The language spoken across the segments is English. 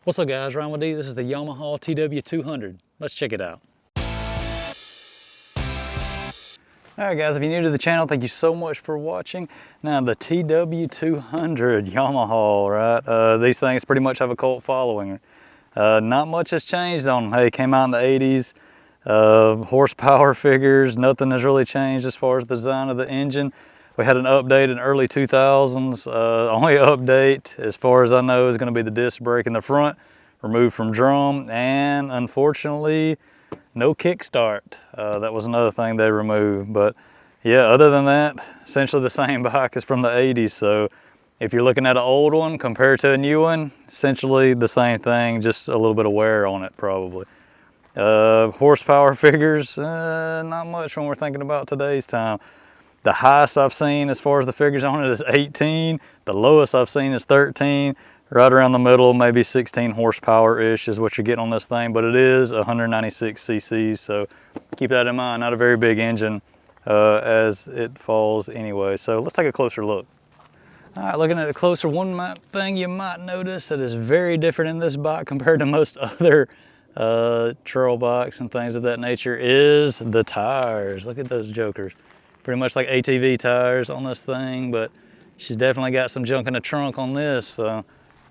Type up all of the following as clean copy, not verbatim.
What's up guys, Ryan with D. This is the Yamaha TW200. Let's check it out. Alright guys, if you're new to the channel, thank you so much for watching. Now the TW200 Yamaha, right? These things pretty much have a cult following. Not much has changed on them. Hey, came out in the 80s. Horsepower figures, nothing has really changed as far as the design of the engine. We had an update in early 2000s. Only update, as far as I know, is going to be the disc brake in the front, removed from drum, and unfortunately, no kickstart. That was another thing they removed. But yeah, other than that, essentially the same bike as from the 80s. So if you're looking at an old one compared to a new one, essentially the same thing, just a little bit of wear on it probably. Horsepower figures, not much when we're thinking about today's time. The highest I've seen as far as the figures on it is 18. The lowest I've seen is 13. Right around the middle, maybe 16 horsepower-ish is what you're getting on this thing, but it is 196 cc's, so keep that in mind. Not a very big engine as it falls anyway. So let's take a closer look. All right, looking at it closer, one thing you might notice that is very different in this bike compared to most other trail bikes and things of that nature is the tires. Look at those jokers. Pretty much like ATV tires on this thing, but she's definitely got some junk in the trunk on this. A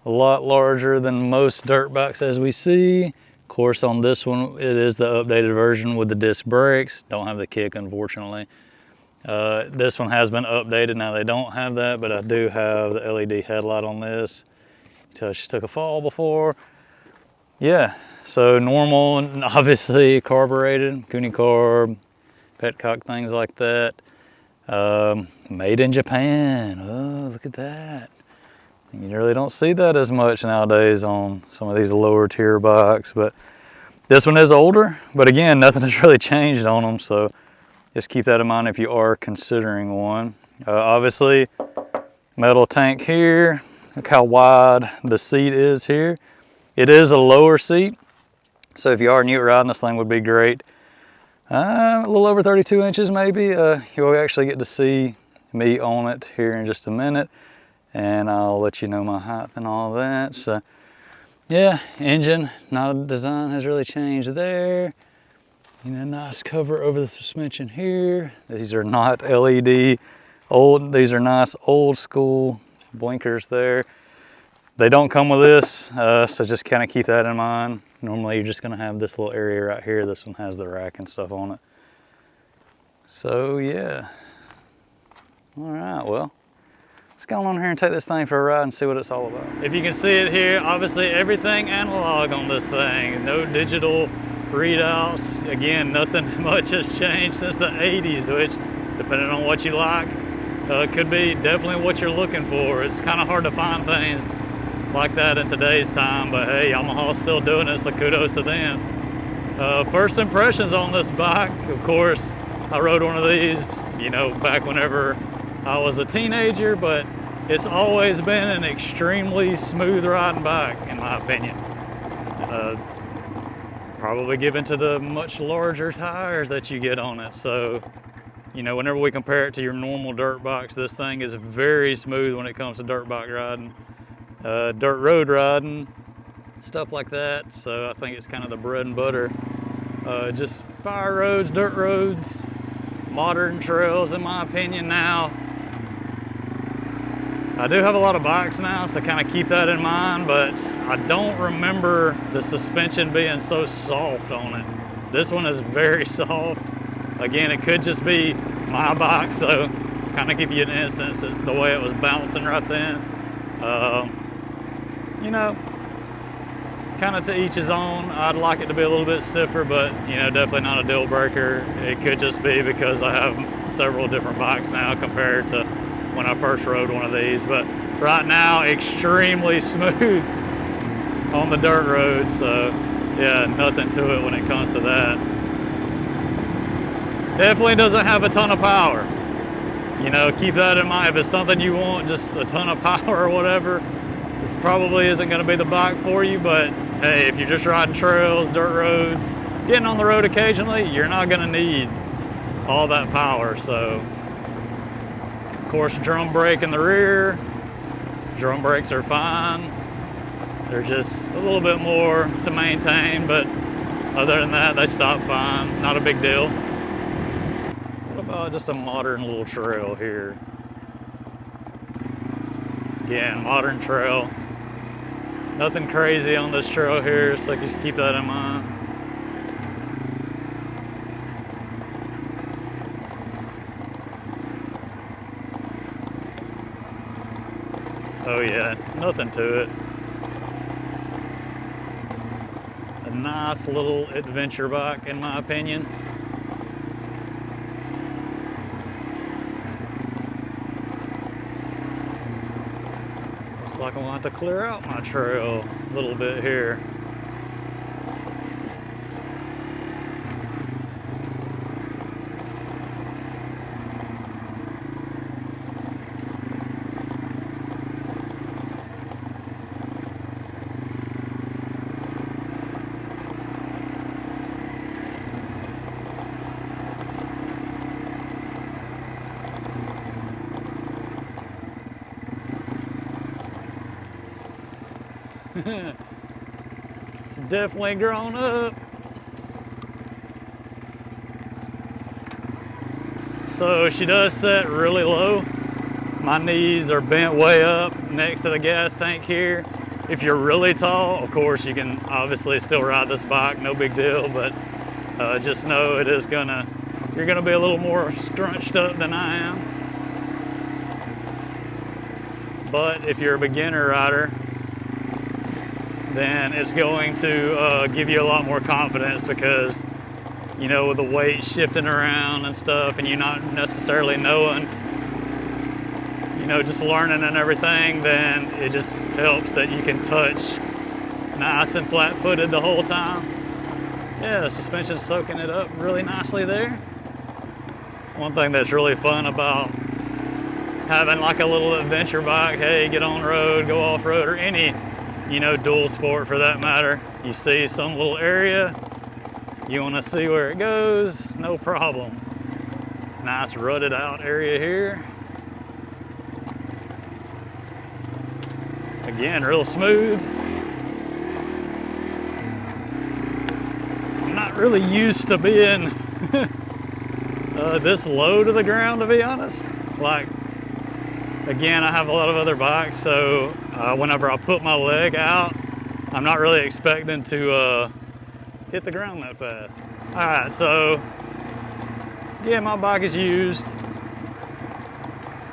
lot larger than most dirt bikes as we see. Of course, on this one, it is the updated version with the disc brakes. Don't have the kick, unfortunately. This one has been updated. Now they don't have that, but I do have the LED headlight on this. Tell she took a fall before. Yeah, so normal and obviously carbureted, Kuni carb, petcock, things like that. Made in Japan. Oh, look at that. You really don't see that as much nowadays on some of these lower tier bikes, but this one is older, but again, nothing has really changed on them, so just keep that in mind if you are considering one. Obviously, metal tank here. Look how wide the seat is here. It is a lower seat, so if you are new at riding, this thing would be great. A little over 32 inches maybe. You'll actually get to see me on it here in just a minute, and I'll let you know my height and all that. So yeah, engine, not a design has really changed there. You know, nice cover over the suspension here. These are not LED old, these are nice old school blinkers there. They don't come with this, so just kind of keep that in mind. Normally you're just gonna have this little area right here. This one has the rack and stuff on it. So yeah. All right, well, let's go on here and take this thing for a ride and see what it's all about. If you can see it here, obviously everything analog on this thing. No digital readouts. Again, nothing much has changed since the 80s, which, depending on what you like, could be definitely what you're looking for. It's kind of hard to find things like that in today's time, but hey, Yamaha's still doing it, so kudos to them. First impressions on this bike, of course, I rode one of these, you know, back whenever I was a teenager, but it's always been an extremely smooth riding bike, in my opinion. Probably given to the much larger tires that you get on it. So, you know, whenever we compare it to your normal dirt bikes, this thing is very smooth when it comes to dirt bike riding. Dirt road riding, stuff like that. So I think it's kind of the bread and butter. Just fire roads, dirt roads, modern trails, in my opinion. Now, I do have a lot of bikes now, so kind of keep that in mind, but I don't remember the suspension being so soft on it. This one is very soft. Again, it could just be my bike, so kind of give you an instance. It's the way it was bouncing right then. You know, kind of to each his own. I'd like it to be a little bit stiffer, but you know, definitely not a deal breaker. It could just be because I have several different bikes now compared to when I first rode one of these. But right now, extremely smooth on the dirt road. So yeah, nothing to it when it comes to that. Definitely doesn't have a ton of power. You know, keep that in mind. If it's something you want, just a ton of power or whatever, this probably isn't going to be the bike for you. But hey, if you're just riding trails, dirt roads, getting on the road occasionally, you're not going to need all that power. So, of course, drum brake in the rear. Drum brakes are fine. They're just a little bit more to maintain, but other than that, they stop fine. Not a big deal. What about just a modern little trail here? Again, modern trail. Nothing crazy on this trail here, so just keep that in mind. Oh yeah, nothing to it. A nice little adventure bike, in my opinion. Looks like I'm going to have to clear out my trail a little bit here. She's definitely grown up. So she does set really low. My knees are bent way up next to the gas tank here. If you're really tall, of course you can obviously still ride this bike, no big deal, but just know it is you're gonna be a little more scrunched up than I am. But if you're a beginner rider, then it's going to give you a lot more confidence because, you know, with the weight shifting around and stuff and you not necessarily knowing, you know, just learning and everything, then it just helps that you can touch nice and flat-footed the whole time. Yeah, the suspension's soaking it up really nicely there. One thing that's really fun about having like a little adventure bike, hey, get on road, go off-road, or any, you know, dual sport for that matter. You see some little area, you want to see where it goes, no problem. Nice rutted out area here. Again, real smooth. I'm not really used to being this low to the ground, to be honest. Like, again, I have a lot of other bikes, so whenever I put my leg out, I'm not really expecting to hit the ground that fast. All right, so yeah, my bike is used,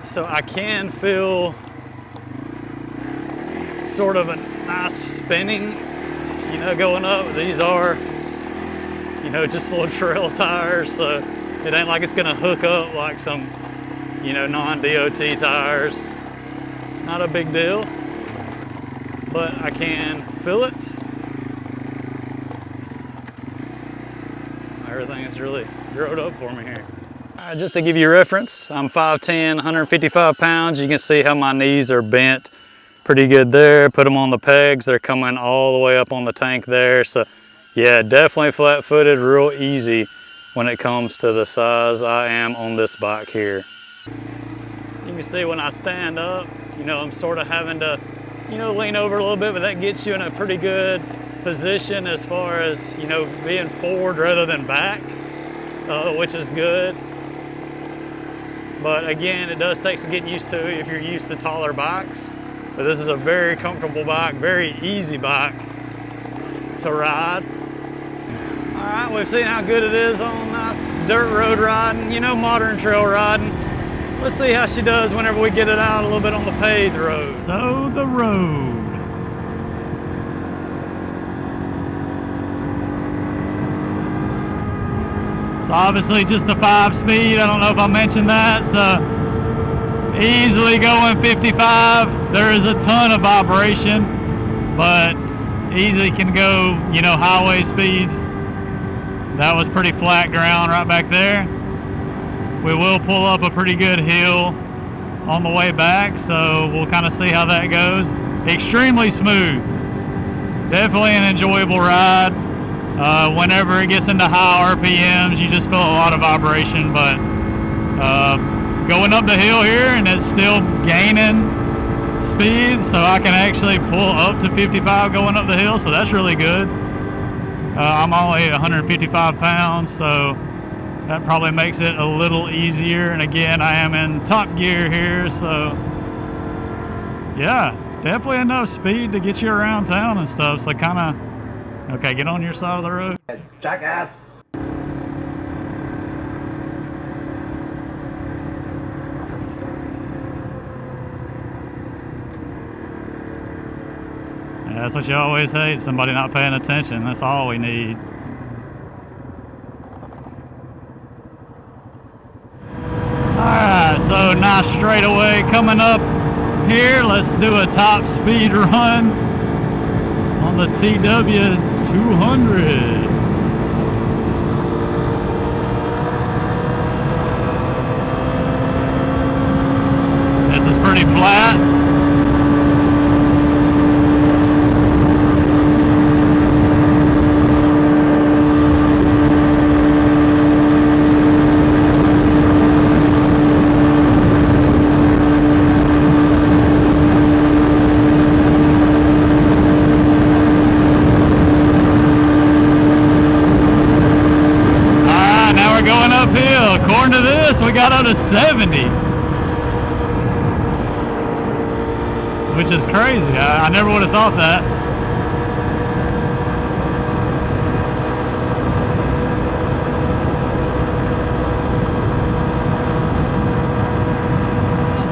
so I can feel sort of a nice spinning, you know, going up. These are, you know, just little trail tires, so it ain't like it's gonna hook up like some, you know, non-DOT tires. Not a big deal, but I can feel it. Everything is really grown up for me here. All right, just to give you a reference, I'm 5'10", 155 pounds. You can see how my knees are bent pretty good there. Put them on the pegs. They're coming all the way up on the tank there. So yeah, definitely flat-footed, real easy when it comes to the size I am on this bike here. You can see when I stand up, you know, I'm sort of having to, you know, lean over a little bit, but that gets you in a pretty good position as far as, you know, being forward rather than back, which is good. But again, it does take some getting used to if you're used to taller bikes. But this is a very comfortable bike, very easy bike to ride. All right, we've seen how good it is on nice dirt road riding, you know, modern trail riding. Let's see how she does whenever we get it out a little bit on the paved road. So the road. It's obviously just a 5-speed. I don't know if I mentioned that. So easily going 55. There is a ton of vibration, but easily can go, you know, highway speeds. That was pretty flat ground right back there. We will pull up a pretty good hill on the way back, so we'll kind of see how that goes. Extremely smooth. Definitely an enjoyable ride. Whenever it gets into high RPMs, you just feel a lot of vibration, but going up the hill here and it's still gaining speed, so I can actually pull up to 55 going up the hill, so that's really good. I'm only 155 pounds, so that probably makes it a little easier. And again, I am in top gear here, so yeah, definitely enough speed to get you around town and stuff. So kind of, okay, get on your side of the road. Jackass. Yeah, that's what you always hate, somebody not paying attention. That's all we need. Alright, so nice straightaway coming up here. Let's do a top speed run on the TW200. This is pretty flat. According to this, we got up to 70, which is crazy. I never would have thought that.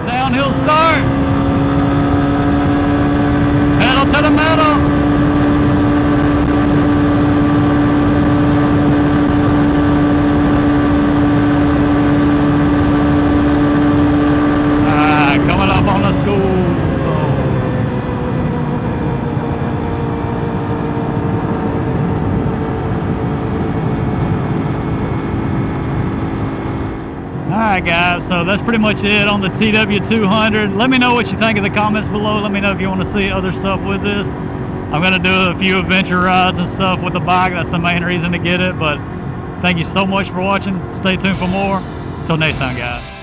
Downhill start. Pedal to the metal. Alright guys, so that's pretty much it on the TW200. Let me know what you think in the comments below. Let me know if you want to see other stuff with this. I'm going to do a few adventure rides and stuff with the bike. That's the main reason to get it. But thank you so much for watching. Stay tuned for more. Until next time, guys.